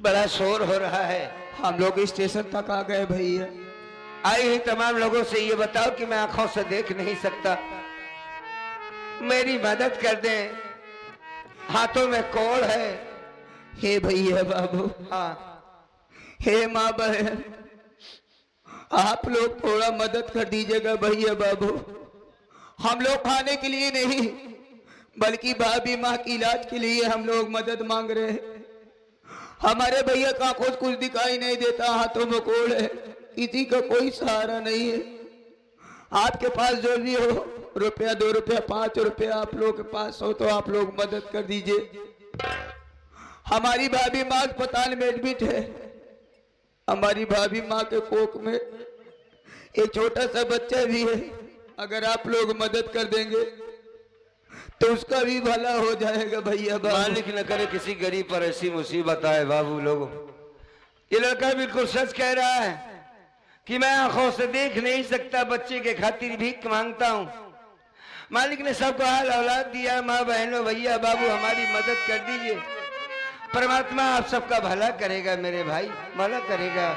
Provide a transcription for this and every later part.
बड़ा शोर हो रहा है। हम लोग स्टेशन तक आ गए भैया। आए हुए तमाम लोगों से ये बताओ कि मैं आंखों से देख नहीं सकता, मेरी मदद कर दें। हाथों में कोड़ है। हे भैया बाबू, हाँ, हे माँ बहन, आप लोग थोड़ा मदद कर दीजिएगा भैया बाबू। हम लोग खाने के लिए नहीं बल्कि भाभी माँ की इलाज के लिए हम लोग मदद मांग रहे हैं। हमारे भैया का खुद कुछ दिखाई नहीं देता, हाथों में कोड़ है, किसी का कोई सहारा नहीं है। आपके पास जो भी हो, रुपया 2 रुपया 5 रुपया आप लोग के पास हो तो आप लोग मदद कर दीजिए। हमारी भाभी माँ अस्पताल में एडमिट है। हमारी भाभी माँ के कोख में एक छोटा सा बच्चा भी है। अगर आप लोग मदद कर देंगे तो उसका भी भला हो जाएगा भैया बाबू। मालिक न करे किसी गरीब पर ऐसी मुसीबत आए। बाबू लोगों, ये लड़का बिल्कुल सच कह रहा है कि मैं आंखों से देख नहीं सकता, बच्चे के खातिर भीख मांगता हूँ। मालिक ने सबको हाल औलाद दिया। माँ बहनों भैया बाबू, हमारी मदद कर दीजिए। परमात्मा आप सबका भला करेगा मेरे भाई, भला करेगा।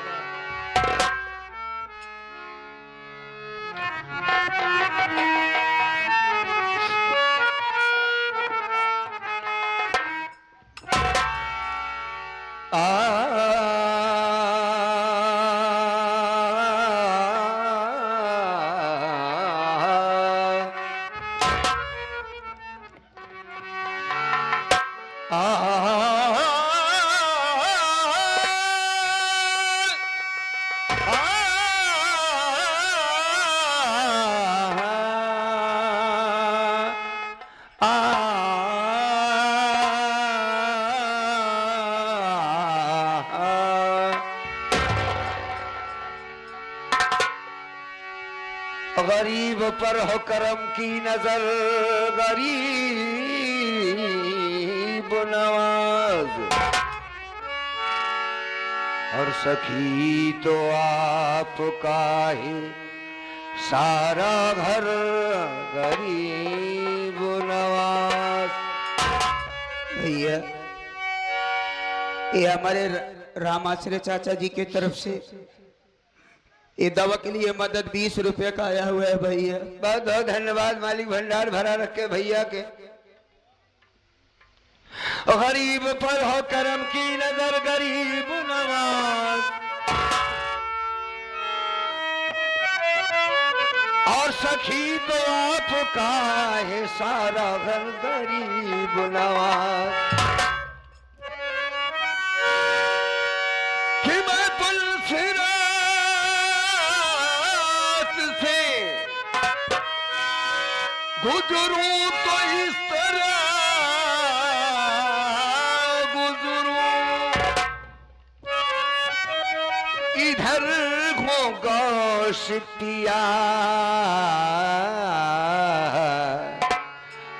गरीब पर हो करम की नजर, गरीब नवाज। और सखी तो आपका ही सारा घर, गरीब नवाज। भैया, ये हमारे रामाश्रय चाचा जी की तरफ से ये दवा के लिए मदद 20 रुपए का आया हुआ है भैया। बहुत बहुत धन्यवाद। मालिक भंडार भरा रखे भैया के। गरीब पर हो करम की नजर, गरीब नवाज। और सखी तो आपका है सारा घर, गरीब नवाज। कि मैं पुलसिरात से गुजरूं तो इस तरह गुजरूं, इधर हो गौशिटिया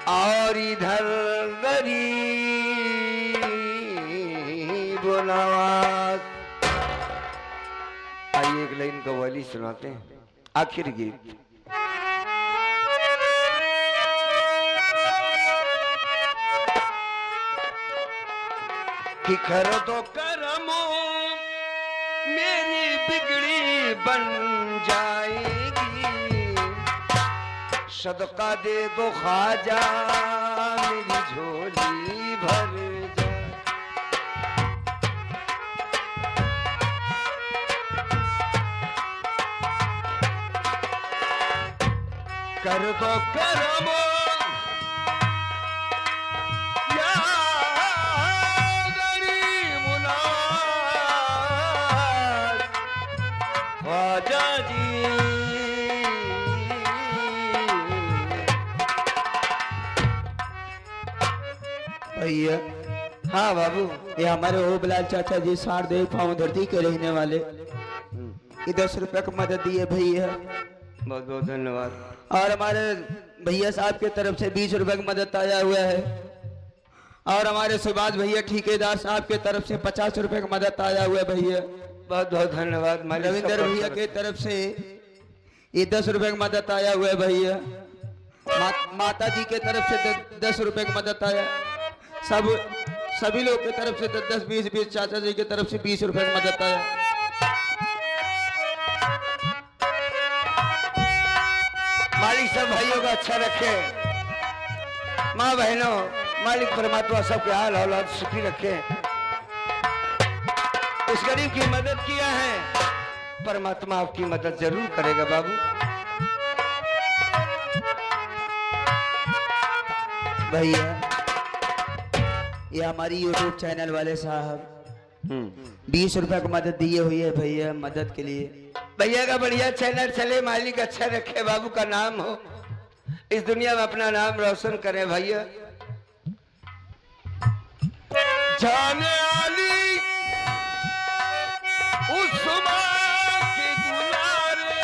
और इधर गरीब नवाज। आइए एक लाइन कव्वाली सुनाते हैं, आखिर गीत। कि कर दो करमो मेरी बिगड़ी बन जाएगी, सदका दे दो ख्वाजा मेरी झोली भर जाए। कर दो करमो भैया। हाँ बाबू, ये हमारे ओबलाल चाचा जी सारदेव पाँव धरती के रहने वाले, ये 10 रुपए की मदद दिए भैया। बहुत बहुत धन्यवाद। और हमारे भैया साहब के तरफ से 20 रुपए की मदद आया हुआ है। और हमारे सुभाष भैया ठेकेदार साहब के तरफ से 50 रुपए की मदद आया हुआ है भैया। बहुत बहुत धन्यवाद। रविंदर भैया के तरफ से ये 10 रुपए की मदद आया हुआ है भैया। माता जी के तरफ से 10 रुपए की मदद आया। सभी लोग की तरफ से 10-10, 20-20, चाचा जी की तरफ से 20 रुपए की मदद आया। मालिक सब भाइयों का अच्छा रखे। माँ बहनों, मालिक परमात्मा सबके हाल औलाद सुखी रखे। इस गरीब की मदद किया है, परमात्मा आपकी मदद जरूर करेगा बाबू। भैया ये हमारी यूट्यूब चैनल वाले साहब 20 रुपए की मदद दिए हुई है भैया, मदद के लिए। भैया का बढ़िया चैनल चले, मालिक अच्छा रखे, बाबू का नाम हो, इस दुनिया में अपना नाम रोशन करें भैया। जाने वाली उस माँ के दुलारे,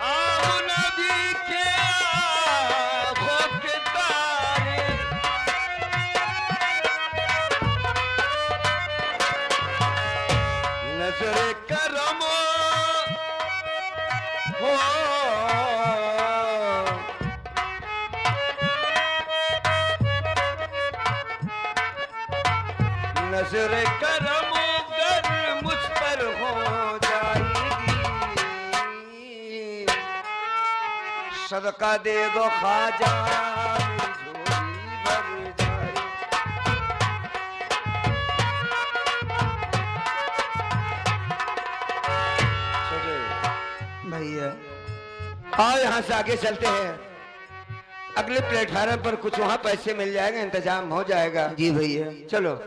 आम नदी के आँखों के तारे, नजरे करम हो, नजरे करम गर मुझ पर हो जाएगी, सदका दे दो ख्वाजा झोली भर जाएगी। भैया आओ यहाँ से आगे चलते हैं, अगले प्लेटफार्म पर कुछ वहाँ पैसे मिल जाएगा, इंतजाम हो जाएगा। जी भैया। चलो।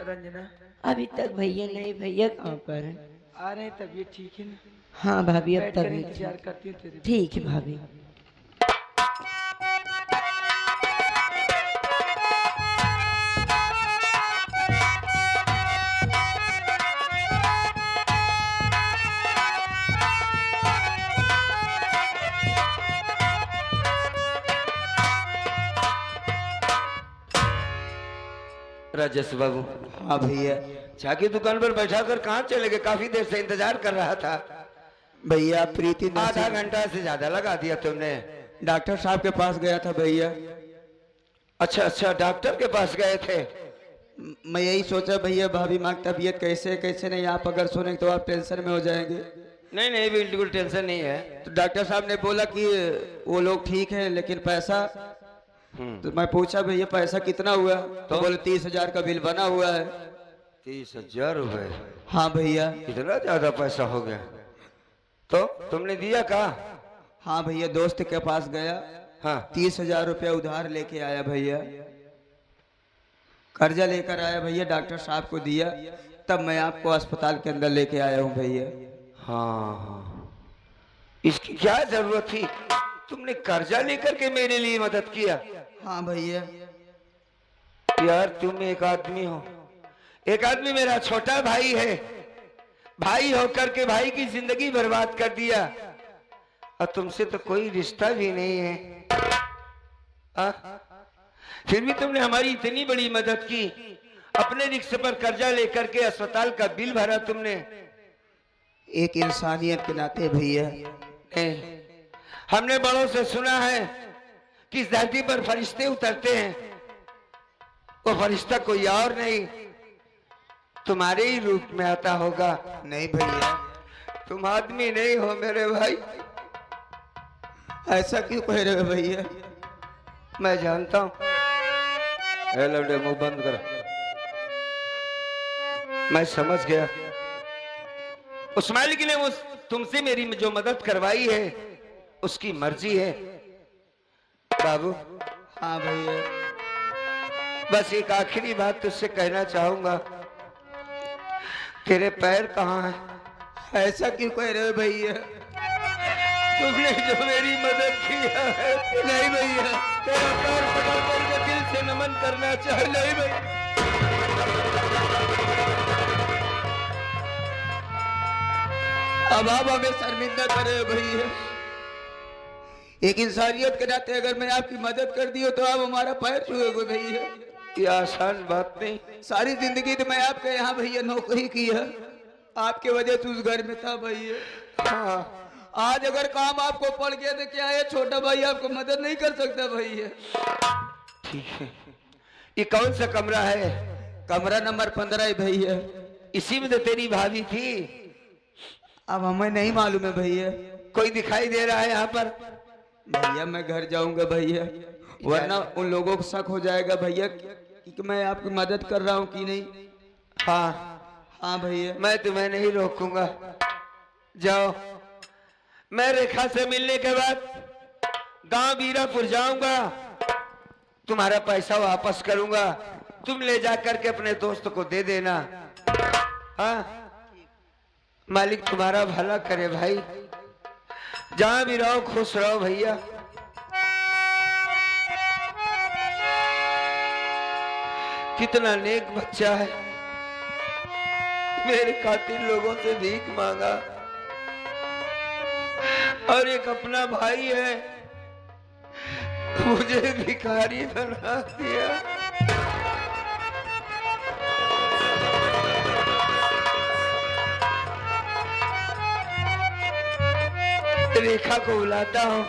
रंजना अभी तक भैया नहीं, भैया कहाँ पर है? आ रहे हैं, तबीयत ठीक है ना? हाँ भाभी अब बैठकर तबीयत इंतजार करती हूँ तेरे। ठीक है भाभी। राजेश बाबू, हाँ भैया। चाय की दुकान पर बैठा कर कहाँ चले गए? काफी देर से इंतजार कर रहा था। भैया प्रीति आधा घंटा से ज्यादा लगा दिया तुमने। डॉक्टर साहब के पास गया था भैया। अच्छा अच्छा, डॉक्टर के पास गए थे। मैं यही सोचा भैया भाभी माँ की तबीयत कैसे है कैसे नहीं, आप अगर सुने तो आप टेंशन में हो जाएंगे। नहीं नहीं, बिल्कुल टेंशन नहीं है। तो डॉक्टर साहब ने बोला कि वो लोग ठीक है लेकिन पैसा, तो मैं पूछा भैया पैसा कितना हुआ, तो बोले 30,000 का बिल बना हुआ है। 30,000 रुपए? हाँ भैया। इतना ज्यादा पैसा हो गया? तो तुमने दिया का? हाँ भैया, दोस्त के पास गया, हाँ 30,000 रुपया उधार लेके आया भैया, कर्जा लेकर आया भैया, डॉक्टर साहब को दिया, तब मैं आपको अस्पताल के अंदर लेके आया हूँ भैया। हाँ हाँ, इसकी क्या जरूरत थी? तुमने कर्जा लेकर के मेरे लिए मदद किया। हाँ भैया। यार तुम एक आदमी हो, एक आदमी मेरा छोटा भाई है, भाई होकर के भाई की जिंदगी बर्बाद कर दिया, और तुमसे तो कोई रिश्ता भी नहीं है। आ? फिर भी तुमने हमारी इतनी बड़ी मदद की, अपने रिक्शे पर कर्जा लेकर के अस्पताल का बिल भरा तुमने। एक इंसानियत के नाते भैया। हमने बड़ों से सुना है कि इस धरती पर फरिश्ते उतरते हैं, वो फरिश्ता कोई और नहीं, तुम्हारे ही रूप में आता होगा। नहीं भैया, तुम आदमी नहीं हो मेरे भाई। ऐसा क्यों कह रहे हो भैया? मैं जानता हूं। लवडे मुंह बंद कर। मैं समझ गया, उस मालिक ने तुमसे मेरी जो मदद करवाई है उसकी मर्जी है। बाबू। हाँ भैया। बस एक आखिरी बात तुझसे कहना चाहूंगा, तेरे पैर कहाँ हैं? ऐसा क्यों कह रहे हो भैया? तुमने जो मेरी मदद की है। नहीं भैया, तेरा पैर पकड़ करके दिल से नमन करना चाहिए। नहीं भैया। अब आप हमें शर्मिंदा करे भैया। एक इंसानियत के नाते अगर मैं आपकी मदद कर दी हो तो आप हमारा पैर छुएगे भैया। ये आसान बात नहीं। सारी जिंदगी तो मैं आपके यहाँ भैया नौकरी की है, आपके वजह से उस घर में था भैया। हाँ, आज अगर काम आपको पड़ गया तो क्या है, छोटा भाई आपको मदद नहीं कर सकता भैया। ठीक है। ये कौन सा कमरा है? कमरा नंबर 15 है भैया। इसी में तो तेरी भाभी थी। अब हमें नहीं मालूम है भैया। कोई दिखाई दे रहा है यहाँ पर? भैया मैं घर जाऊंगा भैया, वरना उन लोगों को शक हो जाएगा भैया कि मैं आपकी मदद कर रहा हूँ कि नहीं। हाँ हाँ भैया। मैं तुम्हें नहीं रोकूंगा, जाओ। मैं रेखा से मिलने के बाद गांव बीरापुर जाऊंगा, तुम्हारा पैसा वापस करूंगा, तुम ले जाकर के अपने दोस्त को दे देना। हाँ, मालिक तुम्हारा भला करे भाई। जहां भी रहो खुश रहो भैया। कितना नेक बच्चा है, मेरे खातिर लोगों से भीख मांगा, और एक अपना भाई है मुझे भिखारी बना दिया। रेखा को बुलाता हूं,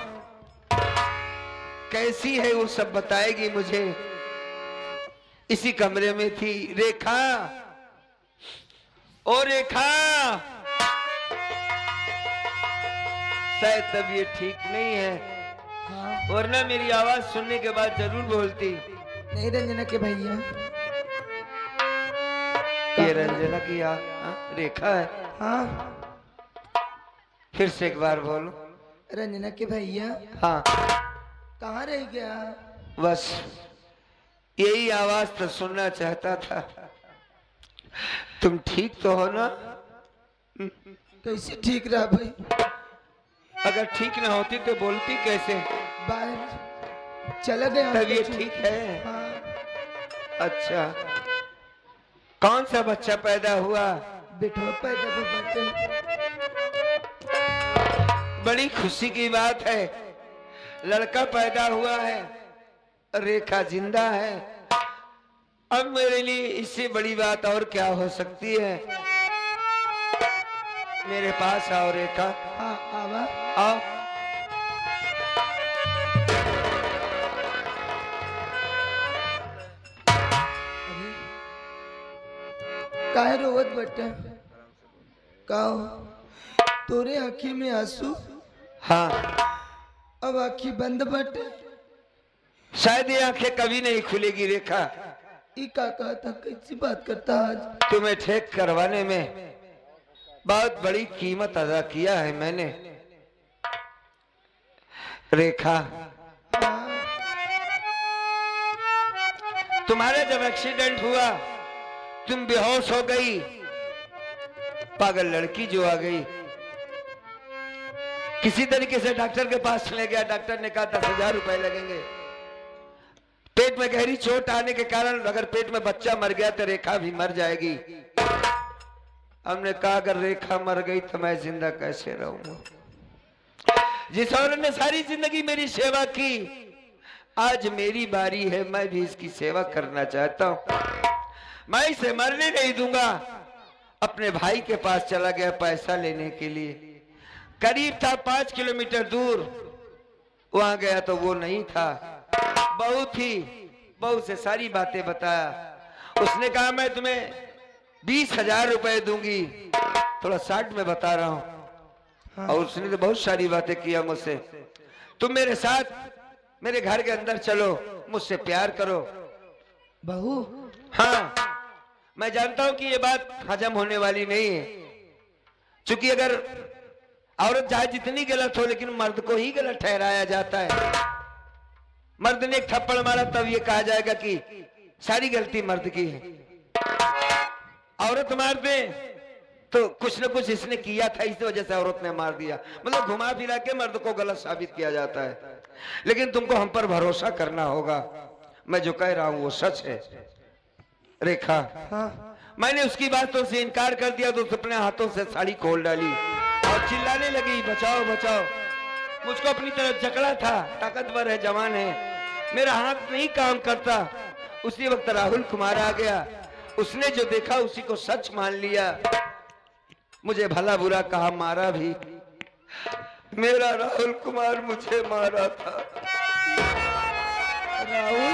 कैसी है वो सब बताएगी मुझे। इसी कमरे में थी रेखा। ओ रेखा, शायद तबीयत ठीक नहीं है, हाँ। वरना मेरी आवाज सुनने के बाद जरूर बोलती। नहीं रंजना के भैया। ये रंजना की रेखा है। हाँ फिर से एक बार बोलो। रंजना के भैया हाँ, कहाँ रह गया? बस यही आवाज तो सुनना चाहता था। तुम ठीक तो हो ना? कैसे ठीक रहा भाई? अगर ठीक ना होती तो बोलती कैसे? बाहर चला गया। तबीयत ठीक है? हाँ। अच्छा, कौन सा बच्चा पैदा हुआ? बेटवा पैदा तो बच्चे। बड़ी खुशी की बात है, लड़का पैदा हुआ है, रेखा जिंदा है। अब मेरे लिए इससे बड़ी बात और क्या हो सकती है? मेरे पास आओ रेखा, हाँ आवा। आओ। काहे रोवत बट्टा? काओ तोरे आँखी में आंसू? हाँ, अब आँखी बंद बटे। शायद ये आंखें कभी नहीं खुलेगी रेखा। ई का कहता, कैसी बात करता आज? तुम्हें ठीक करवाने में बहुत बड़ी कीमत अदा किया है मैंने रेखा। हाँ। तुम्हारा जब एक्सीडेंट हुआ, तुम बेहोश हो गई, पागल लड़की जो आ गई, किसी तरीके से डॉक्टर के पास चले गया। डॉक्टर ने कहा 10,000 रुपए लगेंगे। पेट में गहरी चोट आने के कारण अगर पेट में बच्चा मर गया तो रेखा भी मर जाएगी। हमने कहा अगर रेखा मर गई तो मैं जिंदा कैसे रहूंगा? जिस औरत ने सारी जिंदगी मेरी सेवा की, आज मेरी बारी है, मैं भी इसकी सेवा करना चाहता हूं। मैं इसे मरने नहीं दूंगा। अपने भाई के पास चला गया पैसा लेने के लिए, करीब था 5 किलोमीटर दूर। वहां गया तो वो नहीं था, बहू थी। बहू से सारी बातें बताया। उसने कहा मैं तुम्हें 20,000 रुपए दूंगी। थोड़ा 60 में बता रहा हूं। और उसने तो बहुत सारी बातें किया मुझसे। तुम मेरे साथ मेरे घर के अंदर चलो, मुझसे प्यार करो। बहू? हाँ, मैं जानता हूं कि ये बात हजम होने वाली नहीं है, क्योंकि अगर औरत चाहे जितनी गलत हो, लेकिन मर्द को ही गलत ठहराया जाता है। मर्द ने एक थप्पड़ मारा तब ये कहा जाएगा कि सारी गलती मर्द की है। औरत मार दे तो कुछ न कुछ इसने किया था, इस वजह से औरत ने मार दिया। मतलब घुमा फिरा के मर्द को गलत साबित किया जाता है। लेकिन तुमको हम पर भरोसा करना होगा। मैं जो कह रहा हूं वो सच है रेखा। हाँ। मैंने उसकी बातों से इनकार कर दिया तो अपने हाथों से साड़ी खोल डाली और और चिल्लाने लगी बचाओ बचाओ। मुझको अपनी तरफ जकड़ा था, ताकतवर है, जवान है, मेरा हाथ नहीं काम करता। उसी वक्त राहुल कुमार आ गया, उसने जो देखा उसी को सच मान लिया। मुझे भला बुरा कहा, मारा भी। मेरा राहुल कुमार मुझे मारा था। राहुल,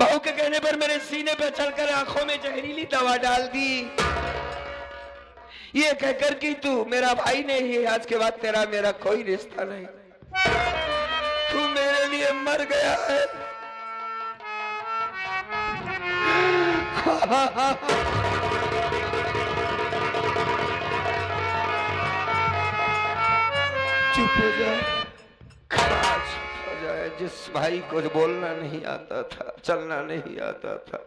बहू के कहने पर मेरे सीने पर चढ़कर आंखों में जहरीली दवा डाल दी, ये कहकर कि तू मेरा भाई नहीं है, आज के बाद तेरा मेरा कोई रिश्ता नहीं, तू मेरे लिए मर गया है। चुप हो जा। चुप हो जाए। जिस भाई को बोलना नहीं आता था, चलना नहीं आता था,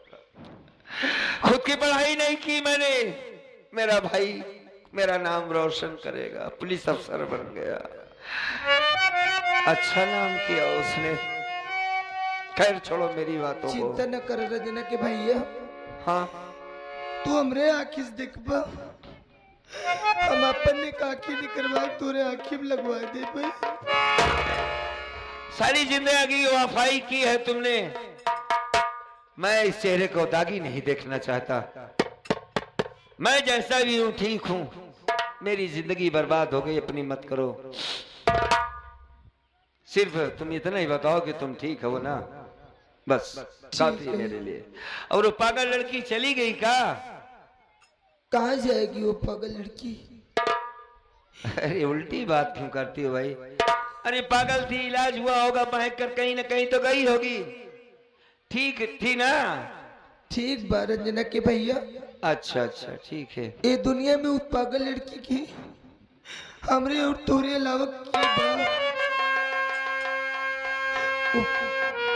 खुद की पढ़ाई नहीं की मैंने, मेरा भाई मेरा नाम रोशन करेगा, पुलिस अफसर बन गया, अच्छा नाम किया उसने। खैर छोड़ो मेरी बातों को। चिंता न कर रंजना के भैया, हाँ तू हमरे आखिस देख बा, हम अपन ने काकी नहीं करवा, तोरे आखिर में लगवा दे भाई। सारी जिंदगी वफाई की है तुमने, मैं इस चेहरे को दागी नहीं देखना चाहता। मैं जैसा भी हूं ठीक हूं, मेरी जिंदगी बर्बाद हो गई, अपनी मत करो। सिर्फ तुम इतना ही बताओ कि तुम ठीक हो ना, बस काफी है मेरे लिए। और वो पागल लड़की चली गई का? कहाँ जाएगी वो पागल लड़की? अरे उल्टी बात क्यों करती हो भाई? अरे पागल थी, इलाज हुआ होगा, बहक कर कहीं ना कहीं तो गई होगी, ठीक थी ना? ठीक बा रंजना के भैया। अच्छा अच्छा ठीक है। ये दुनिया में उस पागल लड़की की हमरे और तोरे अलावा के बा? वो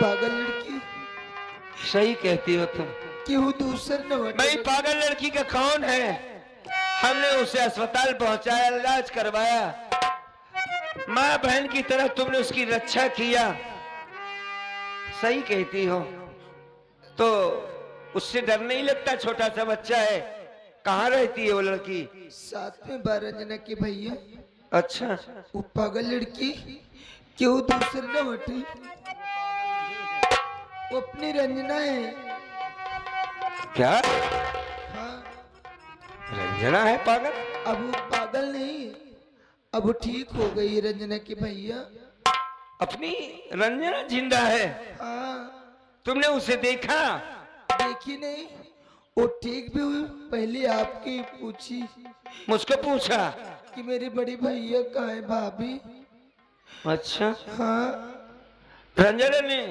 पागल लड़की सही कहती हो तुम। कि वो दूसर न बटे। भाई पागल लड़की का कौन है? हमने उसे अस्पताल पहुंचाया, इलाज करवाया, माँ बहन की तरह तुमने उसकी रक्षा किया। सही कहती हो। तो उससे डर नहीं लगता? छोटा सा बच्चा है, कहाँ रहती है वो लड़की? साथ में बा रंजना के भैया। अच्छा वो पागल लड़की कि वो दूसर न बटे, वो अपनी रंजना है। क्या? हाँ, रंजना है पागल? अब वो पागल नहीं, अब वो ठीक हो गई रंजना के भैया। अपनी रंजना जिंदा है? हाँ, तुमने उसे देखा? देखी नहीं, वो ठीक भी हुई। पहले आपकी पूछी मुझको पूछा? कि मेरे बड़े भैया कहाँ है भाभी। अच्छा, हाँ रंजना ने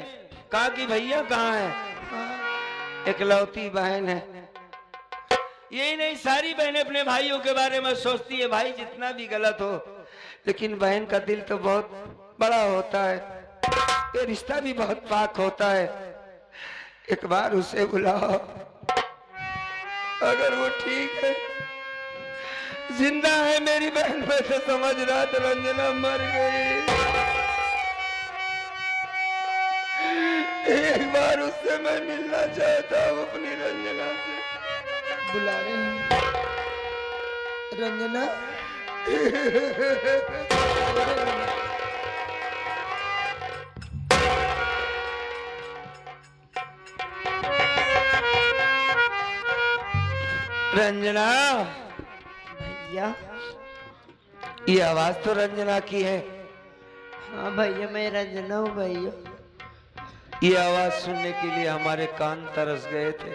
कहा कि भैया कहाँ है? हाँ, इकलौती बहन है। यही नहीं, सारी बहनें अपने भाइयों के बारे में सोचती है, भाई जितना भी गलत हो, लेकिन बहन का दिल तो बहुत बड़ा होता है, ये रिश्ता भी बहुत पाक होता है। एक बार उसे बुलाओ, अगर वो ठीक है, जिंदा है मेरी बहन, मैं तो समझ रहा था रंजना मर गई। एक बार उससे मैं मिलना चाहता हूँ, अपनी रंजना से। बुला रहे हैं रंजना। रंजना, भैया। ये आवाज तो रंजना की है। हाँ भैया, मैं रंजना हूँ भैया। ये आवाज सुनने के लिए हमारे कान तरस गए थे।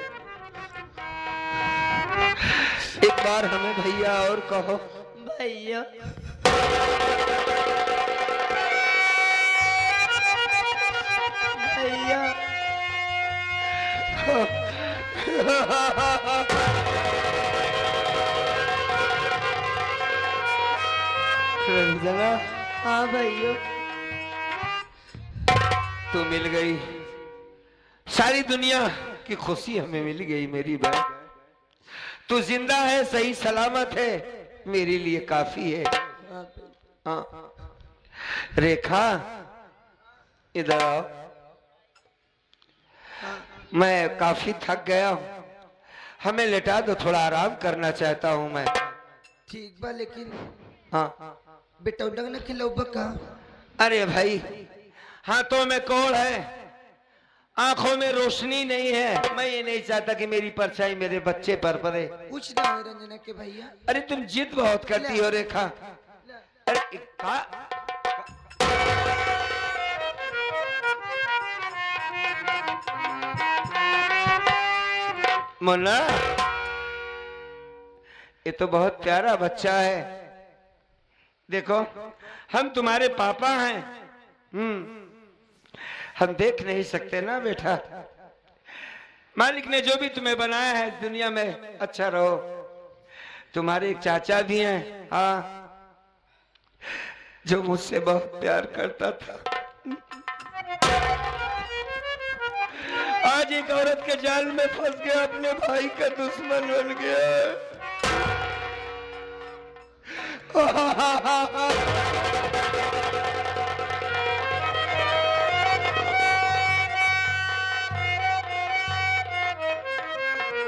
एक बार हमें भैया और कहो। भैया, भैया। रंजना, हाँ भैया। तू मिल गई, सारी दुनिया की खुशी हमें मिल गई मेरी बहन। तू जिंदा है, सही सलामत है, मेरे लिए काफी है। हाँ रेखा, इधर आओ। मैं काफी थक गया हूं, हमें लेटा दो, थोड़ा आराम करना चाहता हूं मैं। ठीक बा लेकिन हाँ बेटा उडंग न खिलौबा का। अरे भाई हाथों में कोड़ है, आंखों में रोशनी नहीं है। मैं ये नहीं चाहता कि मेरी परछाई मेरे बच्चे पर पड़े। कुछ ना हो रंजना के भैया। अरे तुम जिद बहुत करती हो रेखा। अरे मुन्ना, ये तो बहुत प्यारा बच्चा है। देखो हम तुम्हारे पापा हैं। हम देख नहीं सकते ना बेटा। मालिक ने जो भी तुम्हें बनाया है दुनिया में अच्छा रहो। तुम्हारे एक चाचा भी हैं, हाँ, जो मुझसे बहुत प्यार करता था। आज एक औरत के जाल में फंस गया, अपने भाई का दुश्मन बन गया।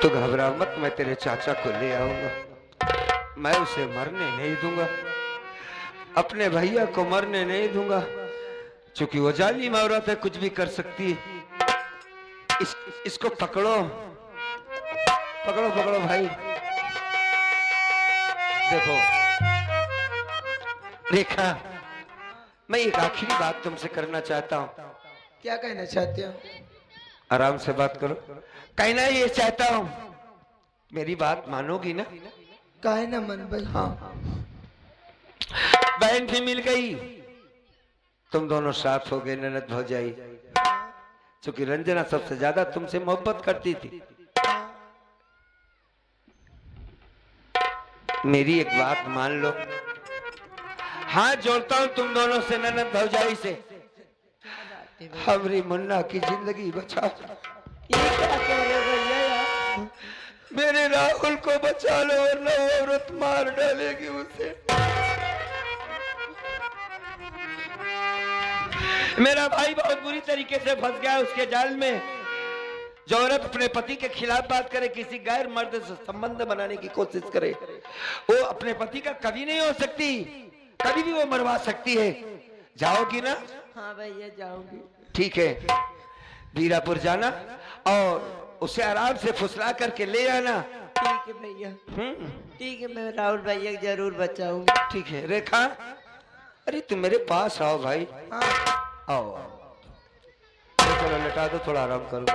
तो घबरा मत, मैं तेरे चाचा को ले आऊंगा। मैं उसे मरने नहीं दूंगा, अपने भैया को मरने नहीं दूंगा, क्योंकि वो जालिम औरत है, कुछ भी कर सकती है। इसको पकड़ो पकड़ो पकड़ो भाई। देखो रेखा, मैं एक आखिरी बात तुमसे करना चाहता हूँ। क्या कहना चाहते हो? आराम से बात करो। कहना ये चाहता हूँ, मेरी बात मानोगी ना? काहे ना मन भाई। हाँ, बहन भी मिल गई, तुम दोनों साथ हो गए ननद भौजाई। क्योंकि रंजना सबसे ज्यादा तुमसे मोहब्बत करती थी। मेरी एक बात मान लो, हाथ जोड़ता हूं तुम दोनों से, ननद भौजाई से, हमारी मुन्ना की जिंदगी बचा। ये क्या कह रहे हो भैया यार? मेरे राहुल को बचा लो, वरना औरत मार डालेगी उसे। मेरा भाई बहुत बुरी तरीके से फंस गया उसके जाल में। जो औरत अपने पति के खिलाफ बात करे, किसी गैर मर्द से संबंध बनाने की कोशिश करे, वो अपने पति का कभी नहीं हो सकती। कभी भी वो मरवा सकती है। जाओगी ना? हाँ भैया जाऊंगी। ठीक है, वीरापुर जाना और उसे आराम से फुसला करके ले आना। ठीक है भैया, ठीक है, मैं राहुल भैया को जरूर बचाऊंगी। ठीक है रेखा, अरे तुम मेरे पास आओ भाई। आओ, चलो लेटा दो, थोड़ा आराम करो।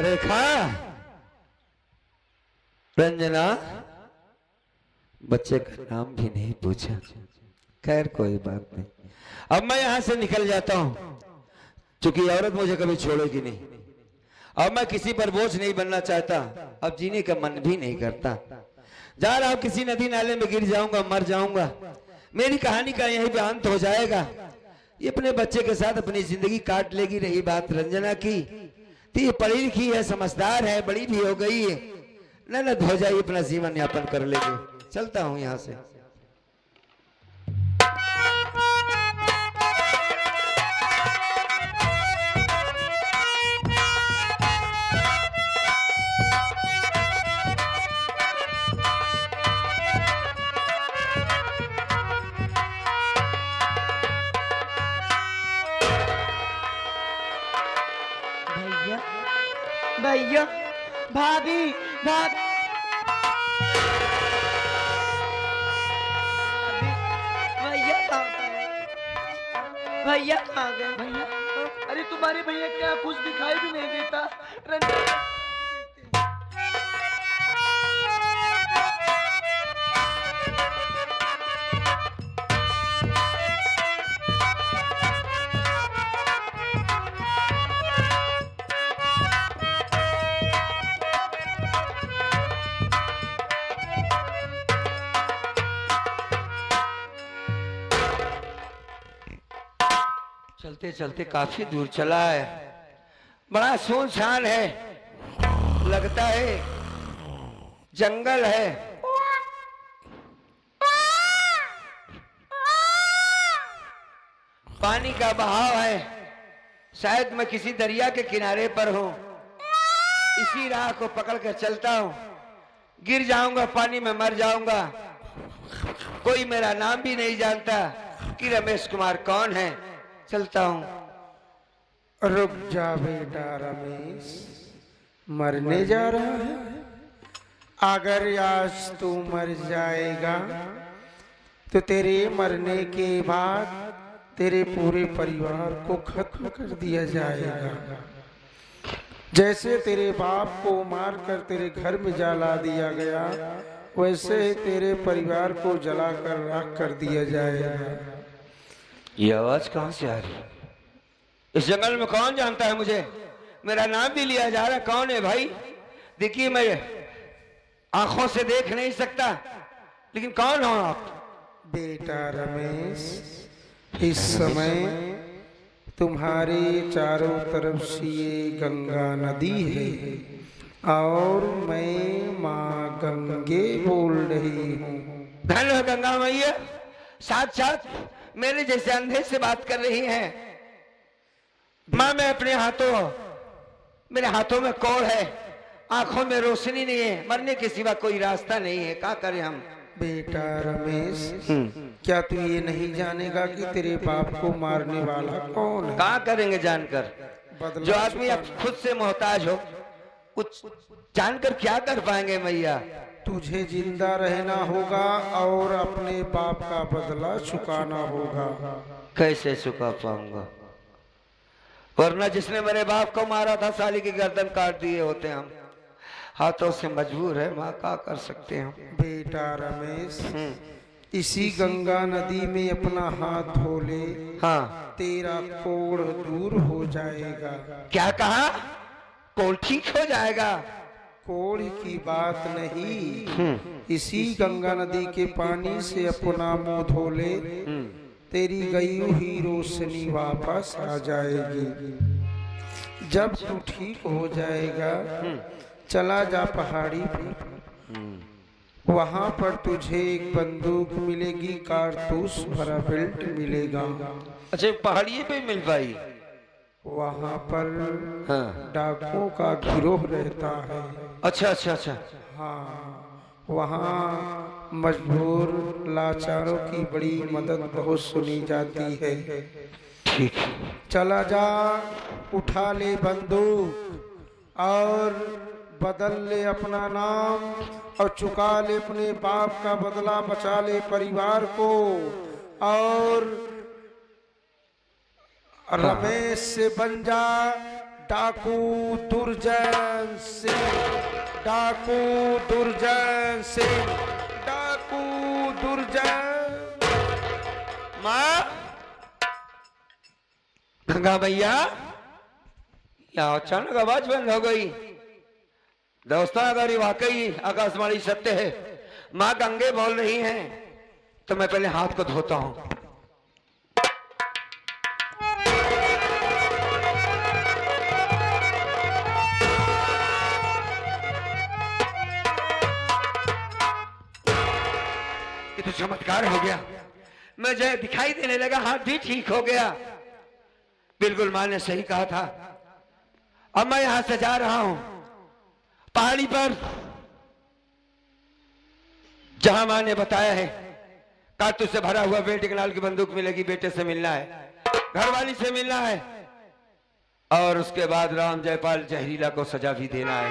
रेखा, रंजना, बच्चे का नाम भी नहीं पूछा। खैर कोई बात नहीं, अब मैं यहां से निकल जाता हूं, क्योंकि औरत मुझे कभी छोड़ेगी नहीं। अब मैं किसी पर बोझ नहीं बनना चाहता, अब जीने का मन भी नहीं करता। जा रहा हूं, किसी नदी नाले में गिर जाऊंगा, मर जाऊंगा। मेरी कहानी का यहीं पे अंत हो जाएगा। ये अपने बच्चे के साथ अपनी जिंदगी काट लेगी। रही बात रंजना की, तो ये पढ़ी लिखी है, समझदार है, बड़ी भी हो गई है, ननद हो जाए, अपना जीवन यापन कर लेंगे। चलता हूं यहां से। भैया, भैया, भाभी, भाभी, भैया कहाँ गए? भैया कहाँ गए? भैया, अरे तुम्हारे भैया क्या कुछ दिखाई भी नहीं देता। रंजना चलते चलते काफी दूर चला है, बड़ा सुनसान है, लगता है जंगल है। पानी का बहाव है, शायद मैं किसी दरिया के किनारे पर हूं। इसी राह को पकड़कर चलता हूं, गिर जाऊंगा पानी में, मर जाऊंगा। कोई मेरा नाम भी नहीं जानता कि रमेश कुमार कौन है। चलता हूं। रुक जा बेटा रमेश, मरने जा रहा है। अगर आज तू मर जाएगा तो तेरे मरने के बाद तेरे पूरे परिवार को खत्म कर दिया जाएगा। जैसे तेरे बाप को मारकर तेरे घर में जला दिया गया, वैसे ही तेरे परिवार को जलाकर राख कर दिया जाएगा। ये आवाज कहां से आ रही है? इस जंगल में कौन जानता है मुझे? मेरा नाम भी लिया जा रहा है। कौन है भाई? देखिए, मैं आंखों से देख नहीं सकता, लेकिन कौन हो आप? बेटा रमेश, इस समय तुम्हारे चारों तरफ से ये गंगा नदी है और मैं माँ गंगे बोल रही हूँ। धन है गंगा मैया, साथ साथ मेरे जैसे अंधे से बात कर रही हैं। माँ, मैं अपने मेरे हाथों में कोड़ है, आंखों में रोशनी नहीं है, मरने के सिवा कोई रास्ता नहीं है। क्या करें हम? बेटा रमेश, क्या तू ये नहीं जानेगा कि तेरे बाप को मारने वाला कौन है? क्या करेंगे जानकर? बदला जो आदमी अब खुद से मोहताज हो, कुछ जानकर क्या कर पाएंगे मैया? तुझे जिंदा रहना होगा और अपने बाप का बदला चुकाना होगा। कैसे चुका पाऊंगा? वरना जिसने मेरे बाप को मारा था, साली की गर्दन काट दिए होते। हम हाथों से मजबूर है माँ, क्या कर सकते हैं? बेटा रमेश, इसी गंगा नदी में अपना हाथ धो ले। हाँ। तेरा कोढ़ दूर हो जाएगा। क्या कहा? कोढ़ ठीक हो जाएगा? कोढ़ की बात नहीं, इसी गंगा नदी के पानी से अपना मुंह धो ले, तेरी गई हुई रोशनी वापस आ जाएगी। जब तू ठीक हो जाएगा, चला जा पहाड़ी पर। वहां पर तुझे एक बंदूक मिलेगी, कारतूस भरा बेल्ट मिलेगा। अच्छा, पहाड़ी पे मिल पाई? वहां पर हाँ। डाकुओं का गिरोह रहता है। अच्छा अच्छा अच्छा। हाँ, वहाँ मजबूर लाचारों की बड़ी मदद बहुत सुनी जाती है। ठीक। चला जा, उठा ले बंदूक और बदल ले अपना नाम और चुका ले अपने बाप का बदला, बचा ले परिवार को और रमेश से बन जा डाकू दुर्जन सिंह। डाकू दुर्जन सिंह, डाकू दुर्जन। माँ, गंगा भैया, यहाँ अचानक आवाज बंद हो गई। दोस्तों, अगर ये वाकई आकाशवाणी सत्य है, माँ गंगे बोल रही हैं, तो मैं पहले हाथ को धोता हूँ। ये तो चमत्कार हो गया। मुझे दिखाई देने लगा, हाथ भी ठीक हो गया। बिल्कुल माँ ने सही कहा था। अब मैं यहां से जा रहा हूं पहाड़ी पर, जहां माँ ने बताया है कारतूस से भरा हुआ बेटे के नाल की बंदूक मिलेगी। बेटे से मिलना है, घरवाली से मिलना है, और उसके बाद राम जयपाल जहरीला को सजा भी देना है।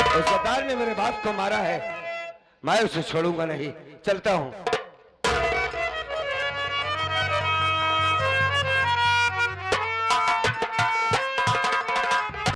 उस सरदार ने मेरे बाप को मारा है, मैं उसे छोड़ूंगा नहीं। चलता हूं।